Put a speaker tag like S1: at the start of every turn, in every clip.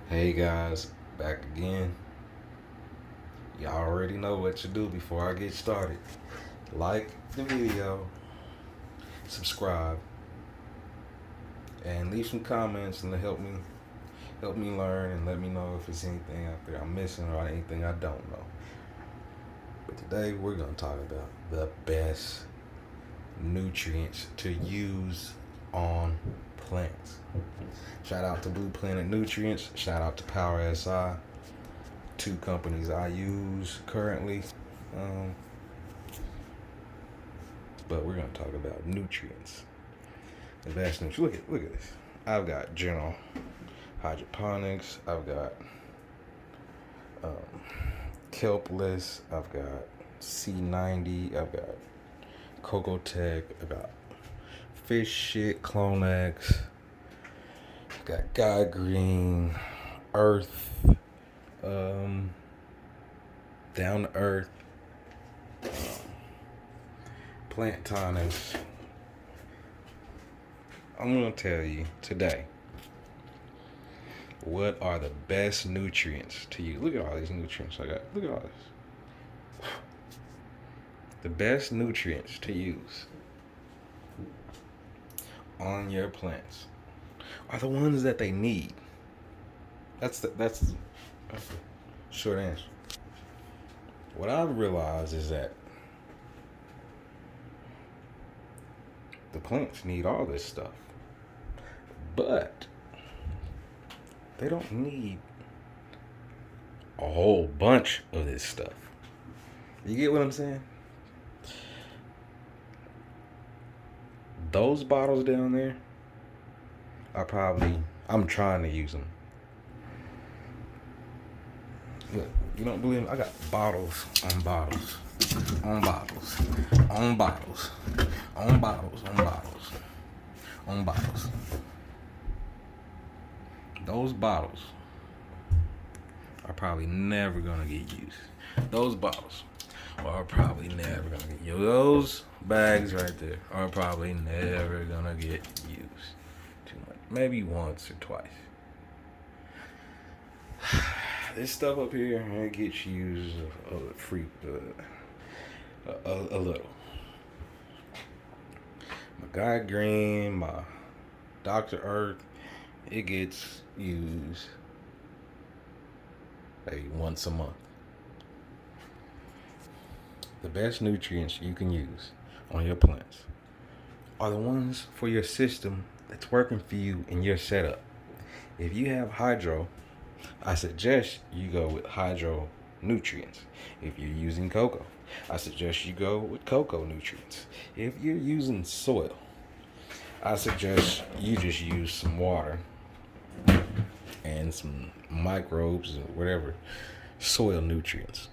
S1: Hey guys, back again. Y'all already know what to do before I get started. Like the video, subscribe, and leave some comments and help me learn and let me know if it's anything out there I'm missing or anything I don't know. But today we're gonna talk about the best nutrients to use on plants. Shout out to Blue Planet Nutrients. Shout out to Power SI. Two companies I use currently. Um, but we're gonna talk about nutrients. The best nutrients. Look at this. I've got General Hydroponics. I've got um, Kelpless. I've got C90. I've got Coco Tech. I've got Fish Shit, Clonex. I've got Guy Green, Earth, Down to Earth, Plant Tonics. I'm gonna tell you today what are the best nutrients to use. Look at all these nutrients I got. Look at all this. The best nutrients to use on your plants are the ones that they need. That's the short answer. What I've realized is that the plants need all this stuff, but they don't need a whole bunch of this stuff. You get what I'm saying? Those bottles down there I'm trying to use them. Look, you don't believe me? I got bottles on bottles, on bottles, on bottles, on bottles, on bottles, on bottles. Those bottles are probably never gonna get used. Those bottles are probably never gonna get used. Those bags right there are probably never gonna get used too much. Maybe once or twice. This stuff up here, it gets used a little. My Guy Green, my Dr. Earth, it gets used maybe once a month. The best nutrients you can use on your plants are the ones for your system that's working for you in your setup. If you have hydro, I suggest you go with hydro nutrients. If you're using cocoa, I suggest you go with cocoa nutrients. If you're using soil, I suggest you just use some water and some microbes or whatever soil nutrients,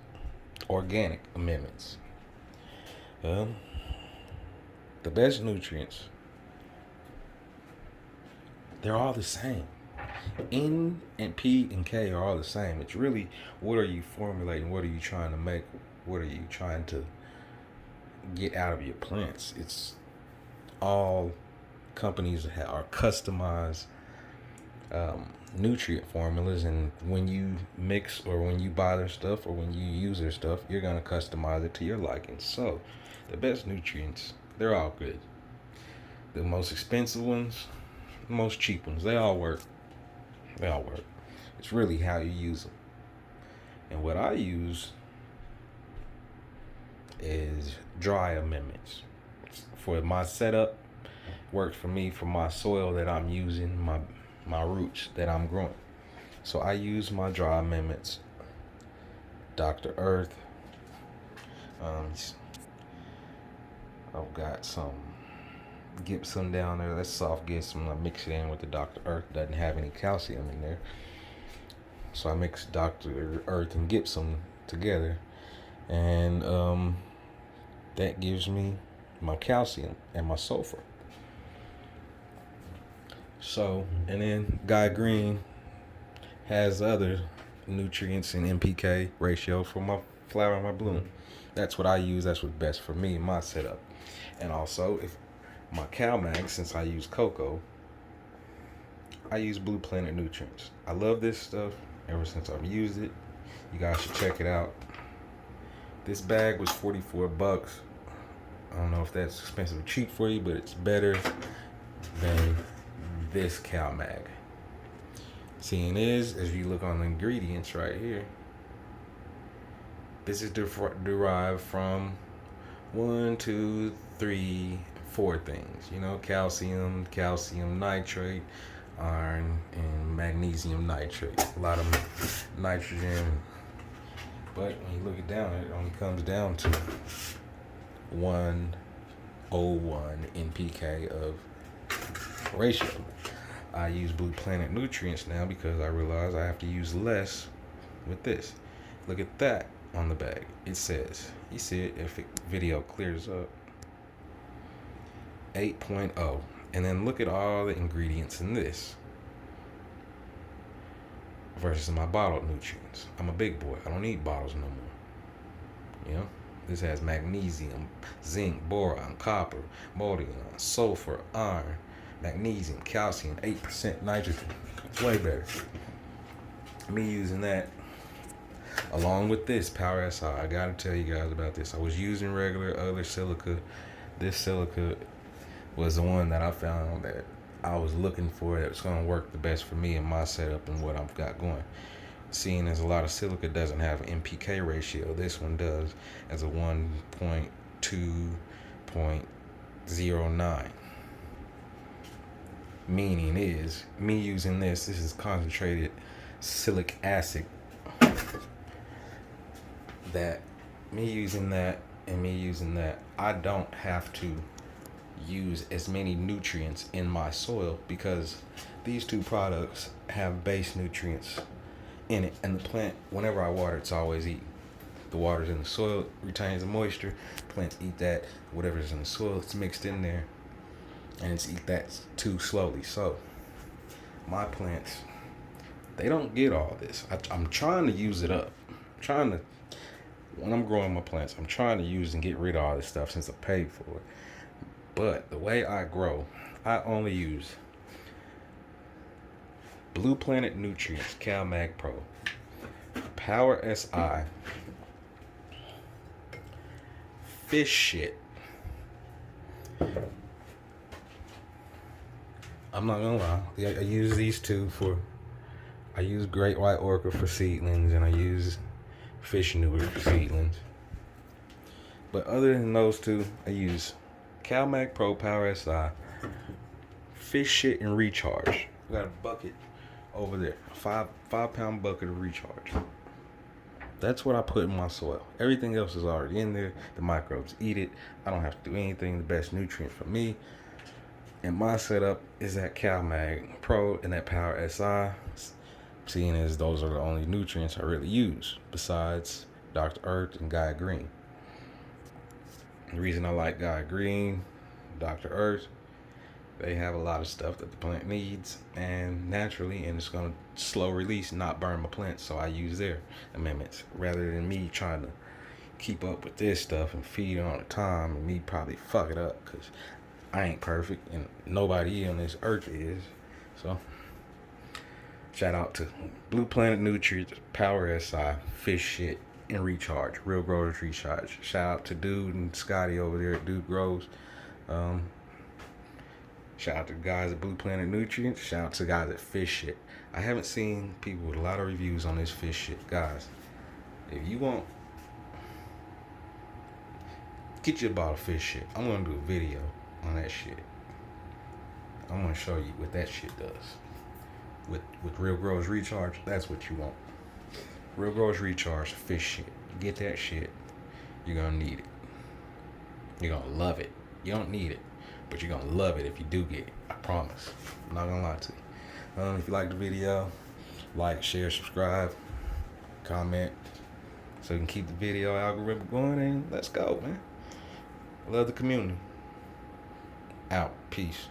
S1: organic amendments. Um, the best nutrients, they're all the same. N and P and K are all the same. It's really what are you formulating? What are you trying to make? What are you trying to get out of your plants? It's all companies that are customized nutrient formulas, and when you mix or when you buy their stuff or when you use their stuff, you're going to customize it to your liking. So the best nutrients, they're all good. The most expensive ones, the most cheap ones, they all work. It's really how you use them. And what I use is dry amendments for my setup. Works for me for my soil that I'm using, my roots that I'm growing. So I use my dry amendments. Dr. Earth. Um, I've got some gypsum down there. That's soft gypsum. I mix it in with the Dr. Earth. Doesn't have any calcium in there. So I mix Dr. Earth and gypsum together, and that gives me my calcium and my sulfur. So, and then Guy Green has other nutrients and NPK ratio for my flower and my bloom. That's what I use. That's what's best for me, my setup. And also, if my CalMag, since I use cocoa, I use Blue Planet Nutrients. I love this stuff ever since I've used it. You guys should check it out. This bag was $44. I don't know if that's expensive or cheap for you, but it's better than this CalMag. Seeing is, as you look on the ingredients right here, this is derived from 1, 2, 3, 4 things. You know, calcium nitrate, iron, and magnesium nitrate. A lot of nitrogen. But when you look it down, it only comes down to 101 NPK of ratio. I use Blue Planet Nutrients now because I realize I have to use less with this. Look at that on the bag. It says, you see it if the video clears up, 8.0. And then look at all the ingredients in this versus my bottled nutrients. I'm a big boy. I don't need bottles no more. You know? This has magnesium, zinc, boron, copper, molybdenum, sulfur, iron, magnesium, calcium, 8% nitrogen. It's way better. Me using that along with this Power SI. I gotta tell you guys about this. I was using regular other silica. This silica was the one that I found that I was looking for that was gonna work the best for me and my setup and what I've got going. Seeing as a lot of silica doesn't have an NPK ratio, this one does as a 1.2.09. Meaning is, me using this is concentrated silic acid. That me using that and me using that, I don't have to use as many nutrients in my soil because these two products have base nutrients in it, and the plant, whenever I water, it's always eating. The water's in the soil, retains the moisture, plants eat that. Whatever's in the soil, it's mixed in there, and it's eat that too slowly. So my plants, they don't get all this. I'm trying to use it up. When I'm growing my plants, I'm trying to use and get rid of all this stuff since I paid for it. But the way I grow, I only use Blue Planet Nutrients, CalMag Pro, Power SI, fish shit. I'm not gonna lie, I use these two I use Great White Orca for seedlings, and I use Fish Newer for seedlings. But other than those two, I use CalMag Pro, Power SI, fish shit, and recharge. I got a bucket over there, a 5-pound bucket of recharge. That's what I put in my soil. Everything else is already in there. The microbes eat it. I don't have to do anything. The best nutrient for me and my setup is that CalMag Pro and that Power SI, seeing as those are the only nutrients I really use besides Dr. Earth and Gaia Green. The reason I like Gaia Green, Dr. Earth, they have a lot of stuff that the plant needs and naturally, and it's going to slow release, not burn my plants. So I use their amendments rather than me trying to keep up with this stuff and feed it on the time and me probably fuck it up because I ain't perfect and nobody on this earth is. So shout out to Blue Planet Nutrients, Power SI, Fish Shit, and Recharge, Real Growers Recharge. Shout out to Dude and Scotty over there at Dude Grows. Shout out to the guys at Blue Planet Nutrients. Shout out to the guys at Fish Shit. I haven't seen people with a lot of reviews on this fish shit. Guys, if you want, get you a bottle of fish shit. I'm going to do a video on that shit. I'm going to show you what that shit does. With Real Growers Recharge, that's what you want. Real Growers Recharge, fish shit. Get that shit. You're going to need it. You're going to love it. You don't need it, but you're going to love it if you do get it. I promise. I'm not going to lie to you. If you like the video, like, share, subscribe, comment, so you can keep the video algorithm going, and let's go, man. I love the community. Out. Peace.